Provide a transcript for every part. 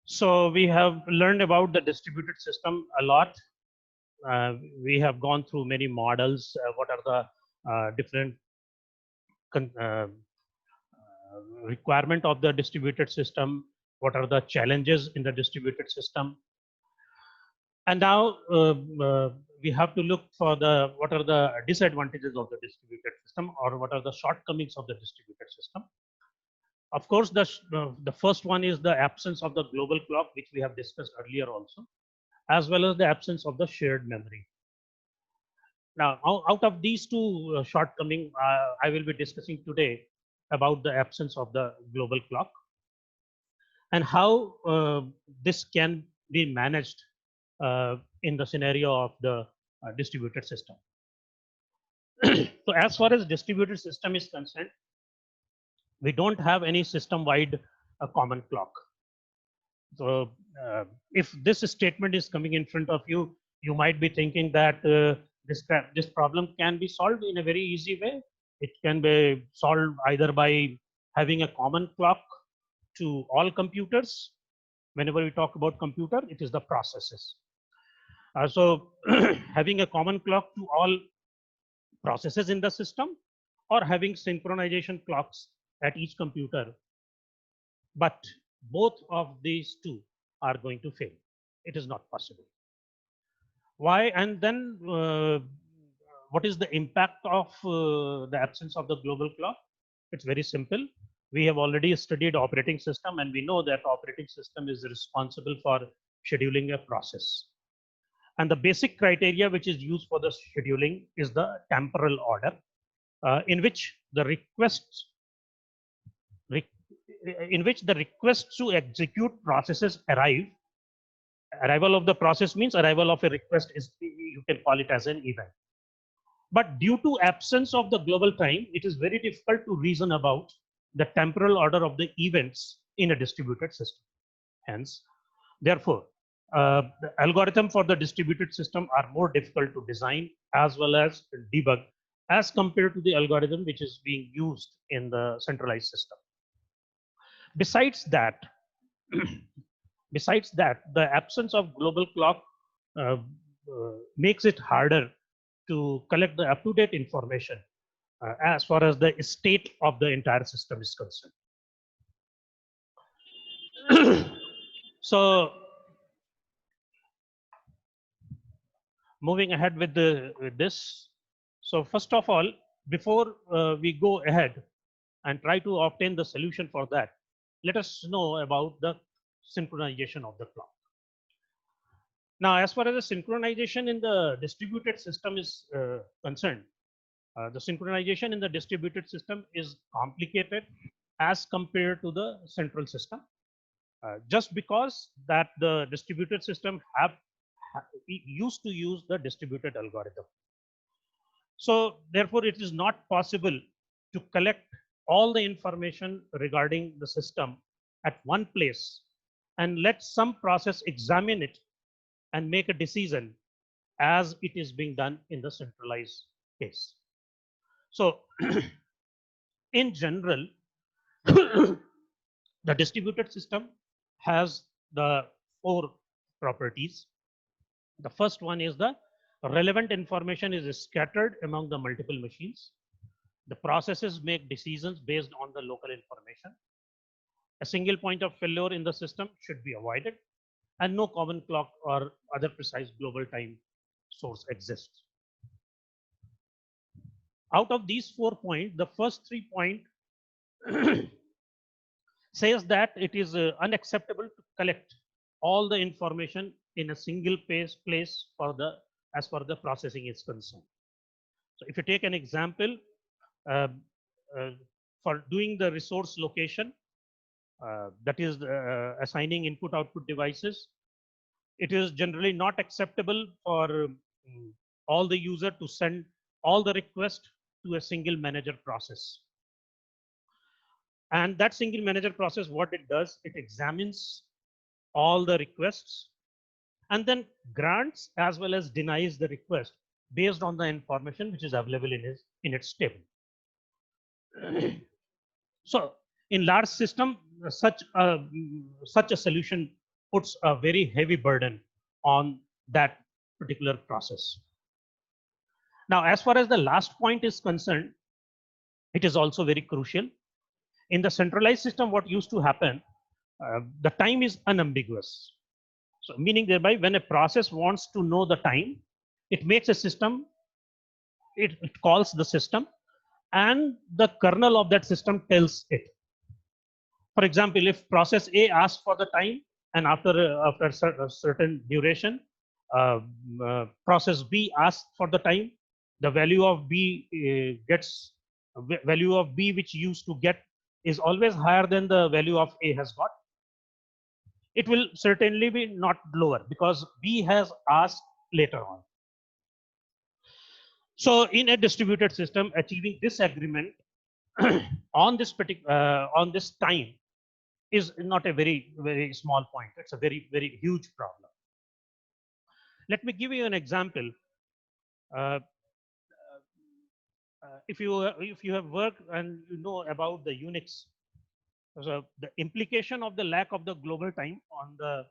So we have learned about the distributed system a lot. We have gone through many models. What are the different requirement of the distributed system? What are the challenges in the distributed system? And now we have to look for the what are the disadvantages of the distributed system, or what are the shortcomings of the distributed system. Of course, the first one is the absence of the global clock, which we have discussed earlier also, as well as the absence of the shared memory. Now, out of these two shortcomings, I will be discussing today about the absence of the global clock and how this can be managed in the scenario of the distributed system. So, as far as distributed system is concerned, we don't have any system-wide common clock. So, if this statement is coming in front of you, you might be thinking that this problem can be solved in a very easy way. It can be solved either by having a common clock to all computers. Whenever we talk about computer, it is the processes. So, having a common clock to all processes in the system, or having synchronization clocks at each computer, but both of these two are going to fail. It is not possible. Why? And then what is the impact of the absence of the global clock? It's very simple. We have already studied operating system, and we know that operating system is responsible for scheduling a process. And the basic criteria which is used for the scheduling is the temporal order, in which the requests to execute processes arrive. Arrival of the process means arrival of a request is, you can call it as an event. But due to absence of the global time, it is very difficult to reason about the temporal order of the events in a distributed system. Hence, therefore, the algorithm for the distributed system are more difficult to design as well as debug as compared to the algorithm which is being used in the centralized system. Besides that, the absence of global clock uh, makes it harder to collect the up-to-date information as far as the state of the entire system is concerned. So, moving ahead with this. So, first of all, before we go ahead and try to obtain the solution for that, let us know about the synchronization of the clock. Now, as far as the synchronization in the distributed system is concerned, the synchronization in the distributed system is complicated as compared to the central system, just because that the distributed system used to use the distributed algorithm. So, therefore, it is not possible to collect all the information regarding the system at one place and let some process examine it and make a decision as it is being done in the centralized case. So, in general, the distributed system has the four properties. The first one is the relevant information is scattered among the multiple machines. The processes make decisions based on the local information. A single point of failure in the system should be avoided, and no common clock or other precise global time source exists. Out of these 4 points, the first 3 points says that it is unacceptable to collect all the information in a single place for the as far the processing is concerned. So, if you take an example, uh, uh, for doing the resource location, that is assigning input output devices, it is generally not acceptable for all the user to send all the request to a single manager process. And that single manager process, what it does, it examines all the requests and then grants as well as denies the request based on the information which is available in its table. So, in large system, such a solution puts a very heavy burden on that particular process. Now, as far as the last point is concerned, it is also very crucial. In the centralized system, what used to happen, the time is unambiguous. So meaning thereby, when a process wants to know the time, it makes a system, it calls the system, and the kernel of that system tells it. For example, if process A asks for the time, and after a certain duration, process B asks for the time, the value of B gets value of B which used to get is always higher than the value of A has got. It will certainly be not lower because B has asked later on. So in a distributed system, achieving this agreement on this time is not a very small point. It's a very huge problem. Let me give you an example. Uh, if you have worked and you know about the Unix, so the implication of the lack of the global time on the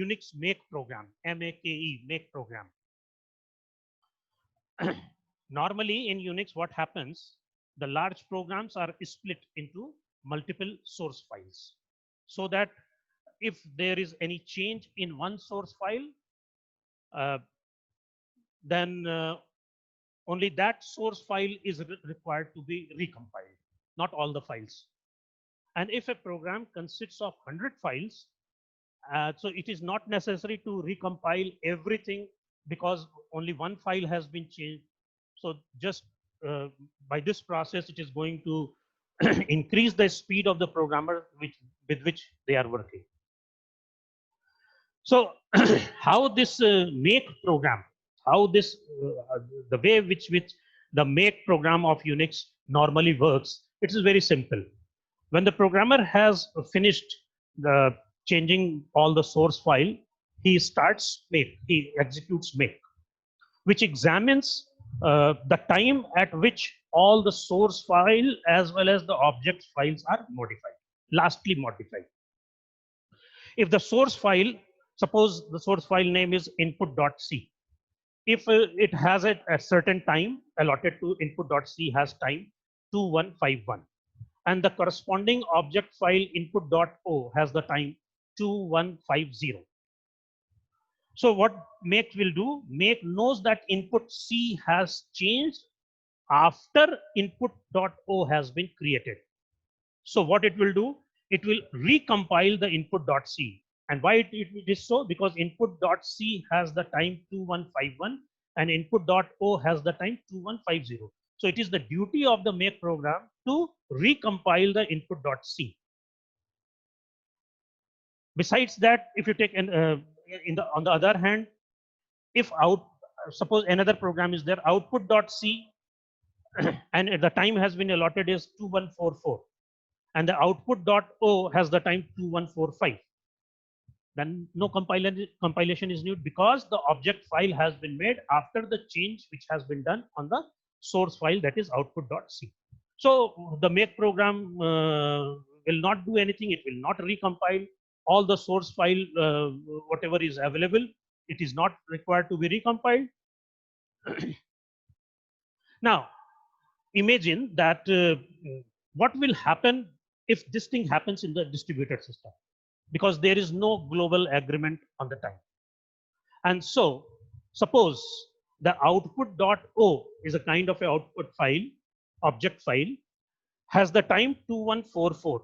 Unix make program, MAKE make program. Normally in Unix, what happens? The large programs are split into multiple source files, so that if there is any change in one source file, then only that source file is required to be recompiled, not all the files. And if a program consists of 100 files, so it is not necessary to recompile everything because only one file has been changed. So just by this process, it is going to increase the speed of the programmer with which they are working. So how this make program, how this the way which the make program of Unix normally works, it is very simple. When the programmer has finished the changing all the source file, he starts make, he executes make, which examines the time at which all the source file as well as the object files are modified, lastly modified. If the source file, suppose the source file name is input.c. If it has it at certain time allotted to input.c has time 2151, and the corresponding object file input.o has the time 2150. So what make will do? Make knows that input C has changed after input.o has been created. So what it will do? It will recompile the input.c. And why it is so? Because input.c has the time 2151 and input.o has the time 2150. So it is the duty of the make program to recompile the input.c. Besides that, if you take on the other hand, if suppose another program is there, output.c and the time has been allotted is 2144 and the output.o has the time 2145, then no compilation is needed because the object file has been made after the change which has been done on the source file, that is output.c. So the make program will not do anything. It will not recompile all the source file, whatever is available. It is not required to be recompiled. Now, imagine that what will happen if this thing happens in the distributed system, because there is no global agreement on the time. And so suppose the output.o is a kind of a output file, object file, has the time 2144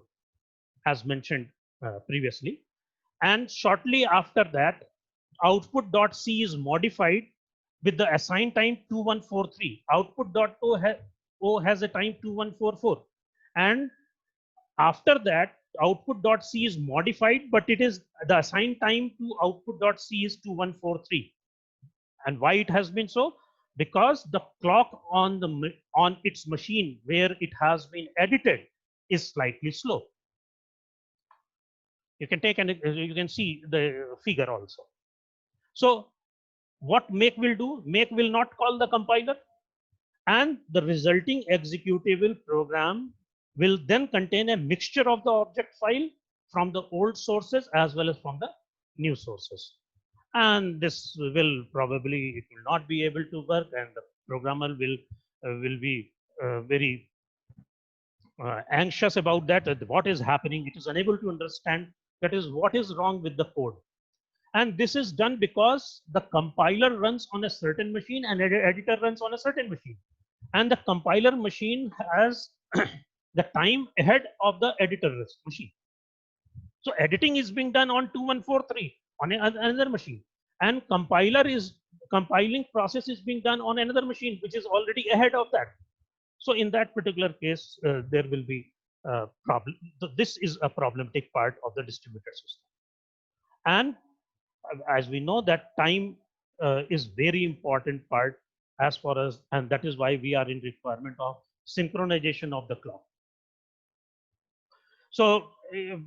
as mentioned previously. And shortly after that, output.c is modified with the assigned time 2143. Output.o has a time 2144. And after that, output.c is modified, but it is the assigned time to output.c is 2143. And why it has been so? Because the clock on its machine where it has been edited is slightly slow. You can take and you can see the figure also. So what make will do? Make will not call the compiler, and the resulting executable program will then contain a mixture of the object file from the old sources as well as from the new sources. And this will probably, it will not be able to work, and the programmer will be very anxious about that, what is happening. It is unable to understand that is what is wrong with the code. And this is done because the compiler runs on a certain machine and editor runs on a certain machine. And the compiler machine has the time ahead of the editor machine. So editing is being done on 2143 on another machine, and compiling process is being done on another machine which is already ahead of that. So in that particular case, there will be problem. So this is a problematic part of the distributed system. And as we know that time is very important part as far as, and that is why we are in requirement of synchronization of the clock. So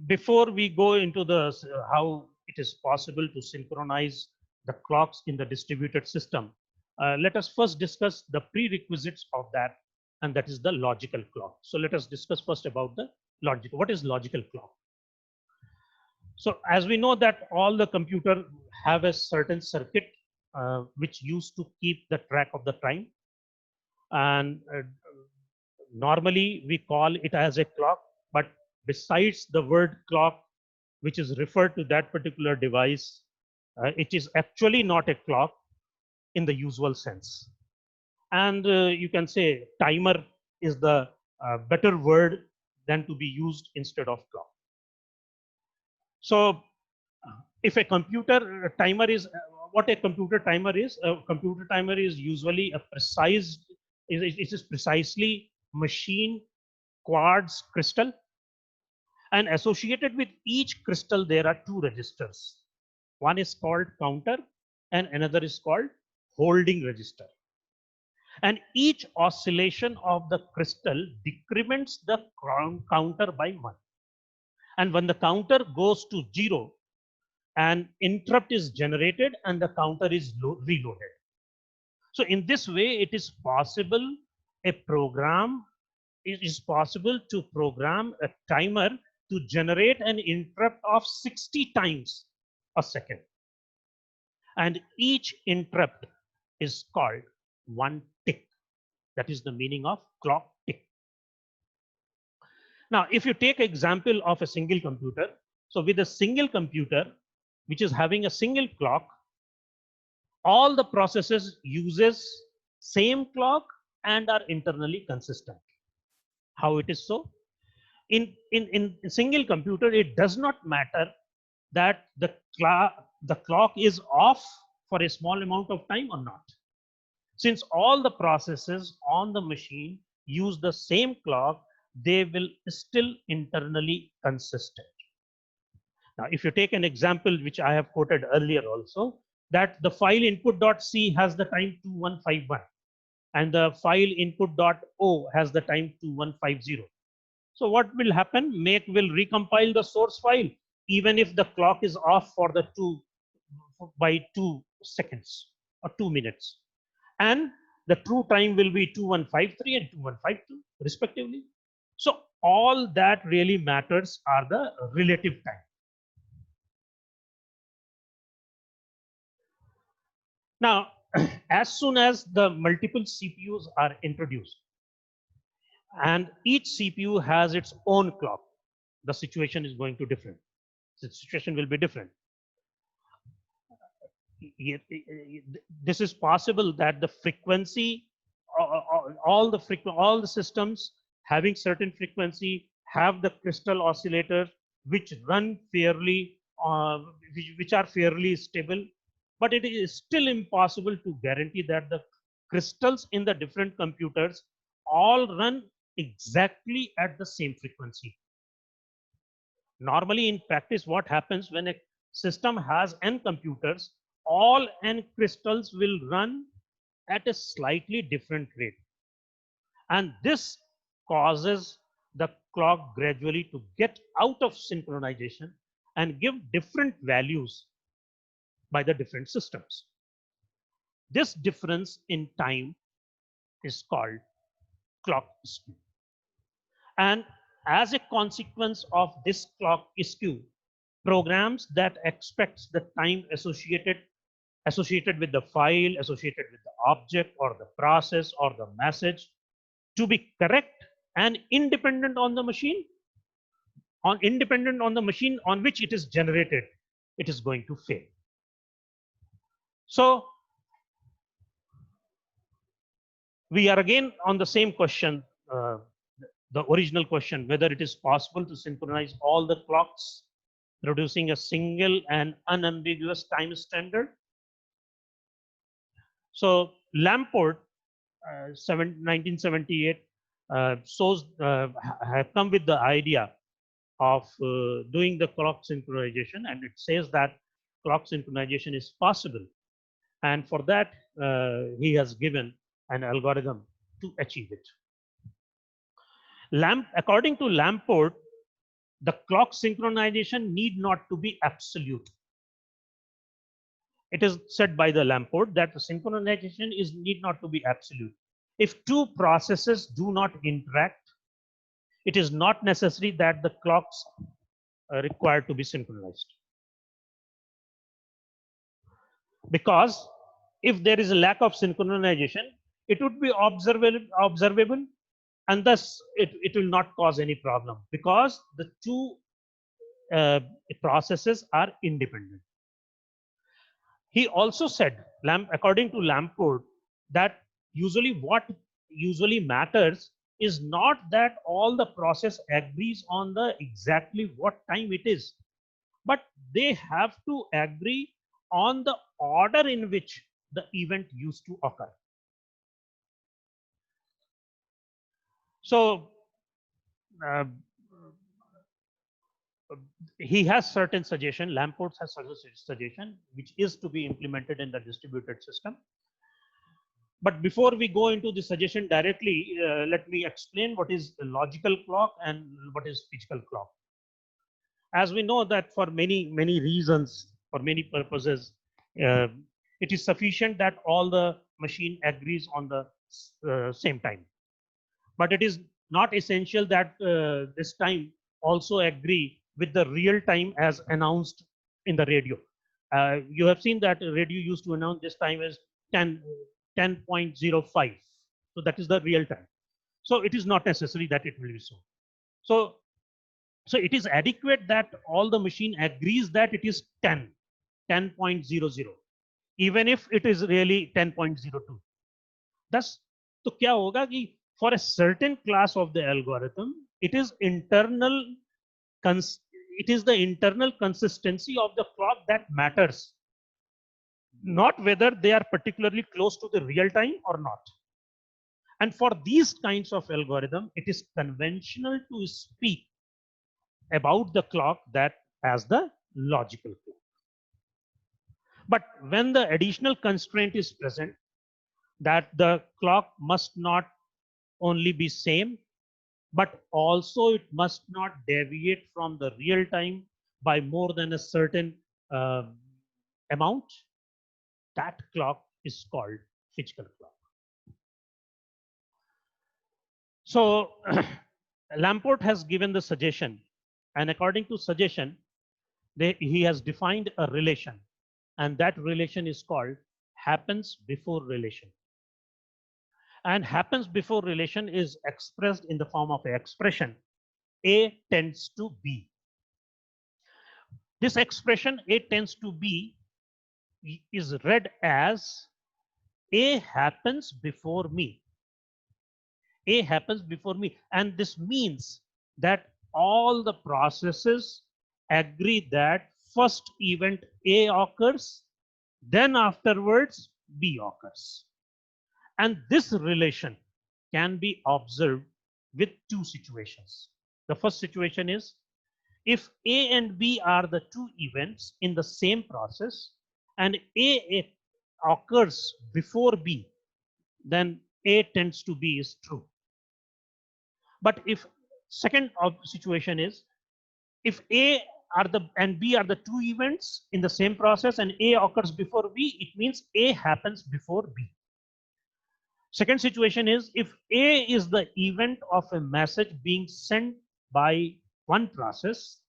before we go into the how it is possible to synchronize the clocks in the distributed system, let us first discuss the prerequisites of that, and that is the logical clock. So let us discuss first about the logic. What is logical clock? So as we know that all the computer have a certain circuit which used to keep the track of the time, and normally we call it as a clock, but besides the word clock which is referred to that particular device, it is actually not a clock in the usual sense. And you can say timer is the better word than to be used instead of clock. So if a computer timer is what a computer timer is, a computer timer is usually a precise, it is precisely machine quartz crystal, and associated with each crystal there are two registers. One is called counter and another is called holding register. And each oscillation of the crystal decrements the counter by 1. And when the counter goes to 0, an interrupt is generated and the counter is reloaded. So in this way, it is possible it is possible to program a timer to generate an interrupt of 60 times a second. And each interrupt is called one tick. That is the meaning of clock tick. Now, if you take example of a single computer, so with a single computer, which is having a single clock, all the processes uses same clock and are internally consistent. How it is so? In a single computer, it does not matter that the clock is off for a small amount of time or not. Since all the processes on the machine use the same clock, they will still internally consistent. Now, if you take an example which I have quoted earlier also, that the file input.c has the time 2151 and the file input.o has the time 2150. So what will happen? Make will recompile the source file even if the clock is off for the 2 seconds or 2 minutes. And the true time will be 2153 and 2152 respectively. So all that really matters are the relative time. Now, as soon as the multiple CPUs are introduced and each CPU has its own clock, the situation is going to different. The situation will be different. This is possible that the frequency, all the systems having certain frequency have the crystal oscillator which run fairly, which are fairly stable, but it is still impossible to guarantee that the crystals in the different computers all run exactly at the same frequency. Normally in practice, what happens when a system has n computers, all n crystals will run at a slightly different rate. And this causes the clock gradually to get out of synchronization and give different values by the different systems. This difference in time is called clock skew. And as a consequence of this clock skew, programs that expects the time associated with the file, associated with the object or the process or the message to be correct and independent on the machine, on the machine on which it is generated, it is going to fail. So we are again on the same question, the original question, whether it is possible to synchronize all the clocks producing a single and unambiguous time standard. So Lamport, 1978, have come with the idea of doing the clock synchronization, and it says that clock synchronization is possible, and for that he has given an algorithm to achieve it. According to Lamport, the clock synchronization need not to be absolute. It is said by the Lamport that the synchronization need not to be absolute. If two processes do not interact, it is not necessary that the clocks are required to be synchronized. Because if there is a lack of synchronization, it would be observable, and thus it will not cause any problem because the two processes are independent. He also said, according to Lamport, that what usually matters is not that all the process agrees on the exactly what time it is, but they have to agree on the order in which the event used to occur. So he has certain suggestion, Lamport has certain suggestion which is to be implemented in the distributed system. But before we go into the suggestion directly, let me explain what is the logical clock and what is physical clock. As we know that for many reasons, for many purposes, it is sufficient that all the machine agrees on the same time. But it is not essential that this time also agree with the real time as announced in the radio. You have seen that radio used to announce this time as 10.05. So that is the real time. So it is not necessary that it will be so. So it is adequate that all the machine agrees that it is 10.00, even if it is really 10.02. Thus, तो क्या होगा कि for a certain class of the algorithm, it is the internal consistency of the clock that matters, not whether they are particularly close to the real time or not. And for these kinds of algorithm, it is conventional to speak about the clock that as the logical clock. But when the additional constraint is present, that the clock must not only be same, but also it must not deviate from the real time by more than a certain amount, that clock is called physical clock. So Lamport has given the suggestion, and according to suggestion, he has defined a relation, and that relation is called happens before relation. And happens before relation is expressed in the form of an expression A tends to B. This expression A tends to B is read as A happens before me. A happens before me, and this means that all the processes agree that first event A occurs, then afterwards B occurs. And this relation can be observed with two situations. The first situation is if A and B are the two events in the same process and A occurs before B, then A tends to B is true. But if second situation is if A and B are the two events in the same process and A occurs before B, it means A happens before B. Second situation is if A is the event of a message being sent by one process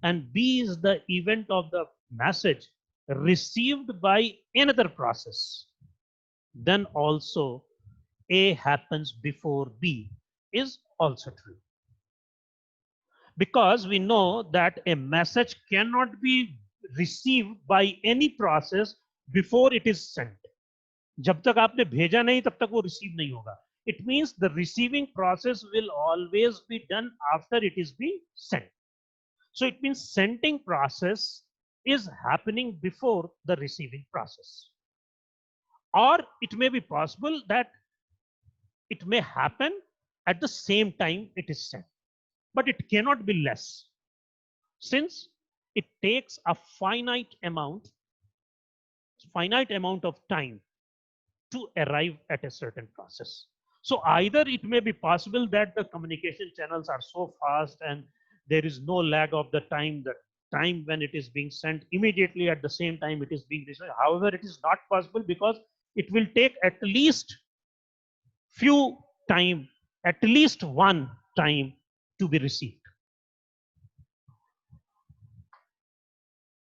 and B is the event of the message received by another process, then also A happens before B is also true. Because we know that a message cannot be received by any process before it is sent. जब तक आपने भेजा नहीं तब तक वो receive नहीं होगा. It means the receiving process will always be done after it is being sent. So it means sending process is happening before the receiving process. Or it may be possible that it may happen at the same time it is sent, but it cannot be less, since it takes a finite amount of time to arrive at a certain process. So either it may be possible that the communication channels are so fast and there is no lag of the time when it is being sent immediately at the same time it is being received. However, it is not possible because it will take at least few time, at least one time to be received.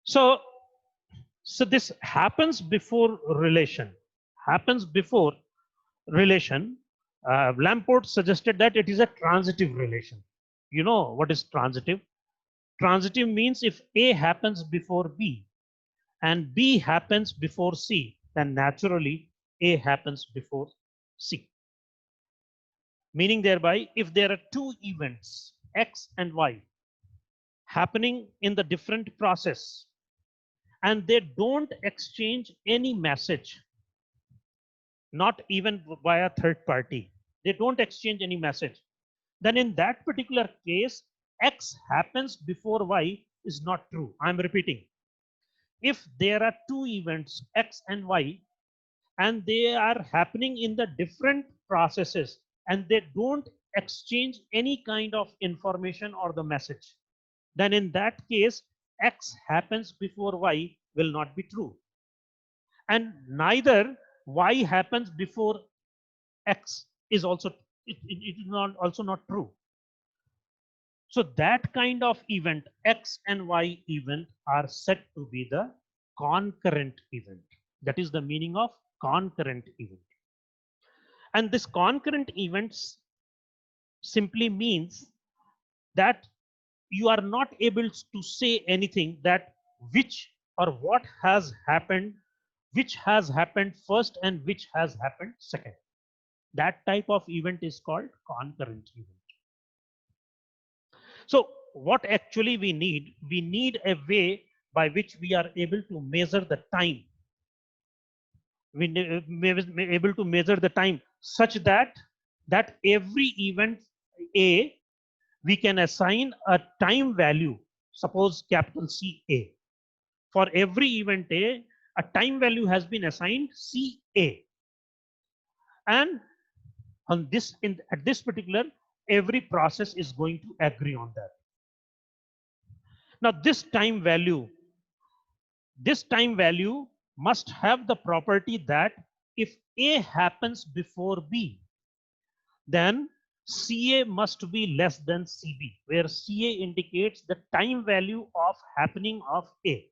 So this happens before relation. Lamport suggested that it is a transitive relation. You know what is transitive? Transitive means if A happens before B and B happens before C, then naturally A happens before C. Meaning thereby, if there are two events, X and Y, happening in the different process, and they don't exchange any message, not even via third party, they don't exchange any message, then in that particular case, X happens before Y is not true. I'm repeating. If there are two events, X and Y, and they are happening in the different processes and they don't exchange any kind of information or the message, then in that case, X happens before Y will not be true. And neither Y happens before X is also, it is not also not true. So that kind of event, X and Y event, are said to be the concurrent event. That is the meaning of concurrent event. And this concurrent events simply means that you are not able to say anything that which or what has happened, which has happened first and which has happened second. That type of event is called concurrent event. So what actually we need a way by which we are able to measure the time. We may be able to measure the time such that every event A, we can assign a time value, suppose capital CA. For every event A, a time value has been assigned CA. And on this, at this particular, every process is going to agree on that. Now this time value must have the property that if A happens before B, then CA must be less than CB, where CA indicates the time value of happening of A.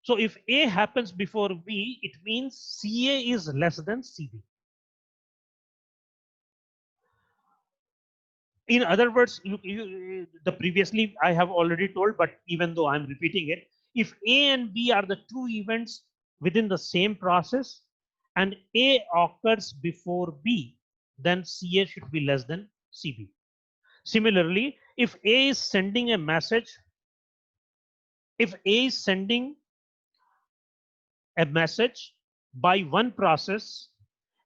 So if A happens before B, it means CA is less than CB. In other words, the previously I have already told, but even though I'm repeating it, if A and B are the two events within the same process and A occurs before B, then CA should be less than CB. Similarly, if A is sending a message, by one process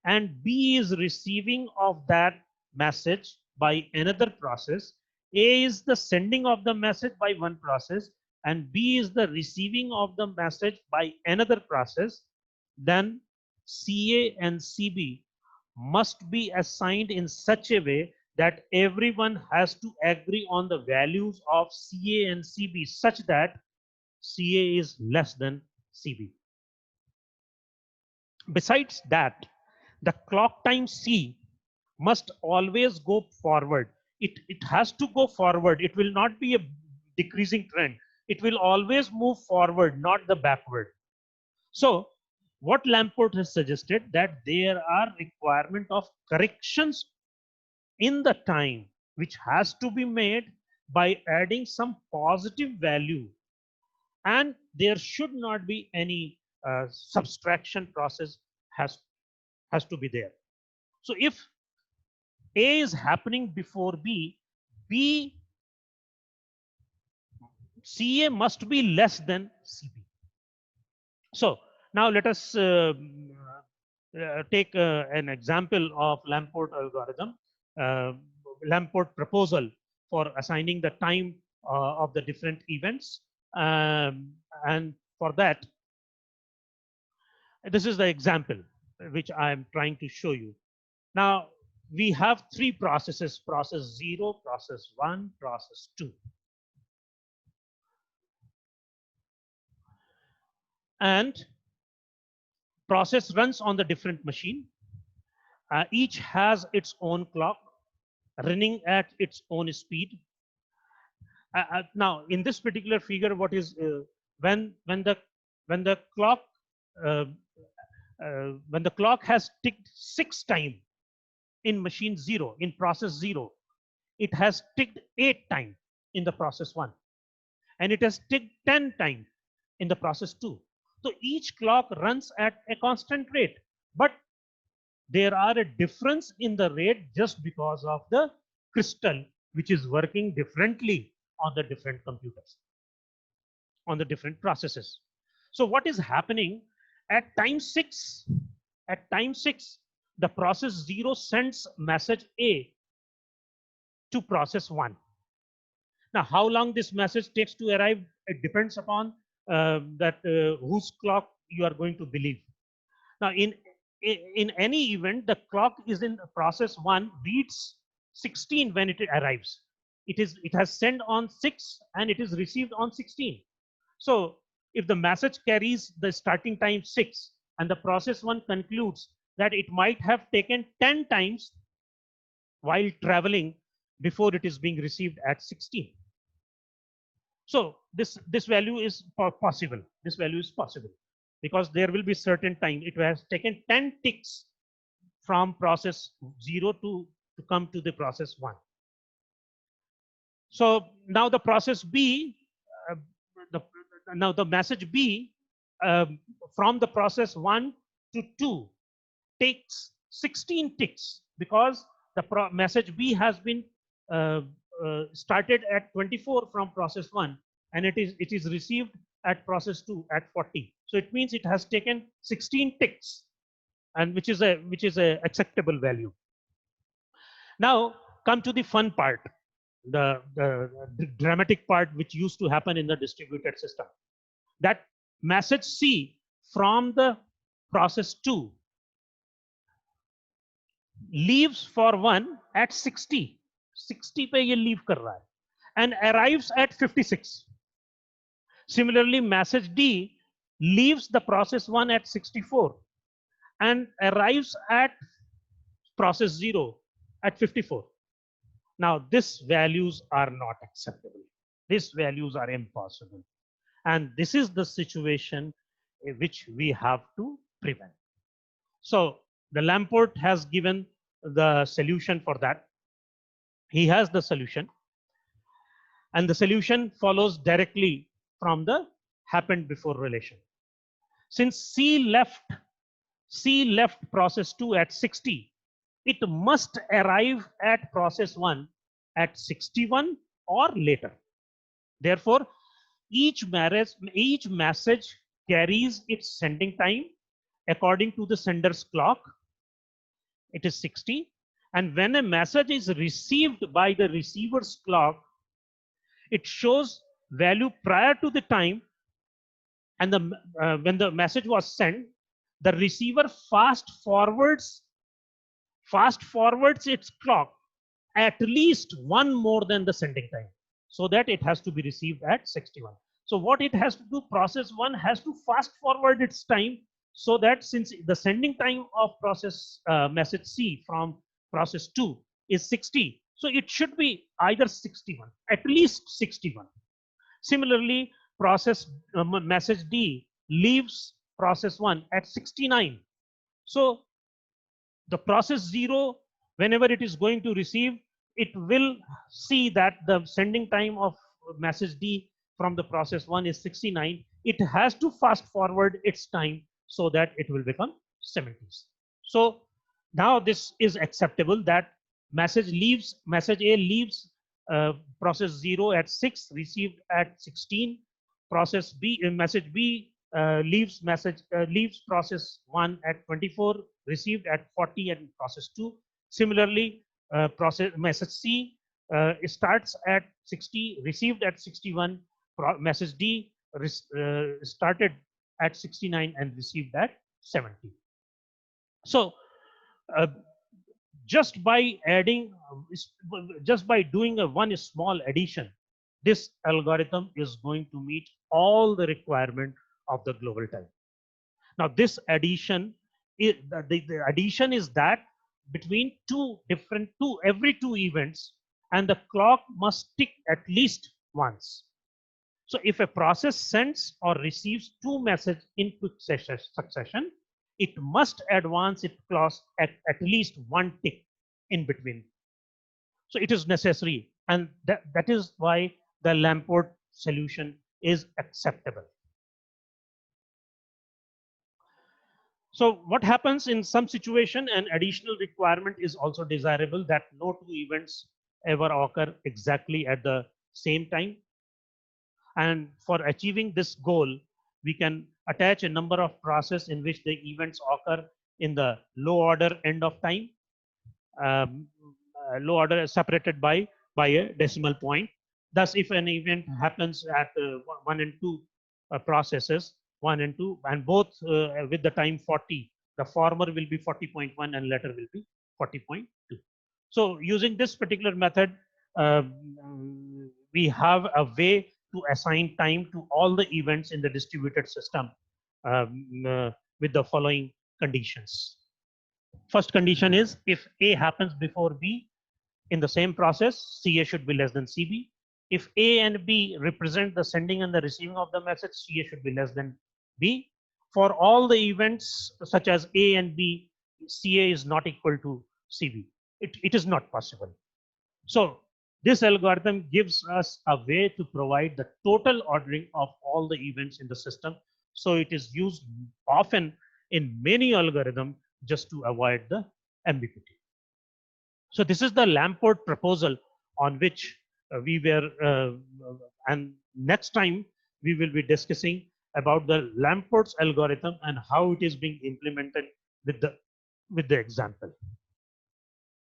and B is receiving of that message by another process, A is the sending of the message by one process and B is the receiving of the message by another process, then CA and CB must be assigned in such a way that everyone has to agree on the values of CA and CB such that CA is less than CB. Besides that, the clock time C must always go forward. It has to go forward. It will not be a decreasing trend. It will always move forward, not the backward. So what Lamport has suggested, that there are requirement of corrections in the time which has to be made by adding some positive value, and there should not be any subtraction process has to be there. So if A is happening before B, CA must be less than CB. So now let us take an example of Lamport algorithm, Lamport proposal for assigning the time of the different events. And for that, this is the example which I am trying to show you. Now we have three processes: process 0, process 1, process 2. And process runs on the different machine. Each has its own clock running at its own speed. Now in this particular figure, what is when the clock when the clock has ticked 6 times in machine 0, in process 0, it has ticked 8 times in the process 1, and it has ticked 10 times in the process 2. So each clock runs at a constant rate, but there are a difference in the rate just because of the crystal which is working differently on the different computers, on the different processes. So what is happening at time 6? At time 6, the process 0 sends message A to process 1. Now how long this message takes to arrive, it depends upon whose clock you are going to believe. Now in any event, the clock is in process 1 reads 16 when it arrives. It has sent on 6 and it is received on 16. So if the message carries the starting time 6 and the process 1 concludes that it might have taken 10 times while traveling before it is being received at 16. So this value is possible. This value is possible because there will be certain time. It has taken 10 ticks from process 0 to come to the process 1. So now the process B, now the message B from the process 1 to 2 takes 16 ticks because the message B has been started at 24 from process 1 and it is received at process 2 at 40. So it means it has taken 16 ticks, and which is a acceptable value. Now come to the fun part, the dramatic part which used to happen in the distributed system. That message C from the process 2 leaves for 1 at 60 पे ये leave कर रहा है and arrives at 56. Similarly, message D leaves the process 1 at 64 and arrives at process 0 at 54. Now these values are not acceptable. These values are impossible. And this is the situation which we have to prevent. So the Lamport has given the solution for that. He has the solution, and the solution follows directly from the happened before relation. Since C left process 2 at 60, it must arrive at process 1 at 61 or later. Therefore, each message carries its sending time according to the sender's clock. It is 60. And when a message is received by the receiver's clock, it shows value prior to the time, and when the message was sent, the receiver fast forwards its clock at least one more than the sending time, so that it has to be received at 61. So what it has to do, process 1 has to fast forward its time, so that since the sending time of process message C from process 2 is 60, so it should be either 61, at least 61. Similarly, message D leaves process 1 at 69. So the process 0, whenever it is going to receive, it will see that the sending time of message D from the process 1 is 69. It has to fast forward its time so that it will become 70s. So now this is acceptable, that message A leaves process 0 at 6, received at 16. Process B, message B leaves process 1 at 24, received at 40, and process 2. Similarly, process message C starts at 60, received at 61. Message D started at 69 and received at 70. So uh, just by doing one small addition, this algorithm is going to meet all the requirement of the global time. Now this addition, the addition is that between every two events, and the clock must tick at least once. So if a process sends or receives two messages in quick succession, it must advance its clock at least one tick in between. So it is necessary, and that is why the Lamport solution is acceptable. So what happens in some situation, an additional requirement is also desirable, that no two events ever occur exactly at the same time. And for achieving this goal, we can attach a number of processes in which the events occur in the low order end of time. Low order is separated by a decimal point. Thus, if an event happens at 1 and 2 processes, 1 and 2, and both with the time 40, the former will be 40.1 and latter will be 40.2. So using this particular method, we have a way to assign time to all the events in the distributed system with the following conditions. First condition is, if A happens before B in the same process, CA should be less than CB. If A and B represent the sending and the receiving of the message, CA should be less than B. For all the events such as A and B, CA is not equal to CB. It is not possible. So this algorithm gives us a way to provide the total ordering of all the events in the system. So it is used often in many algorithms just to avoid the ambiguity. So this is the Lamport proposal on which we were, and next time we will be discussing about the Lamport's algorithm and how it is being implemented with the example.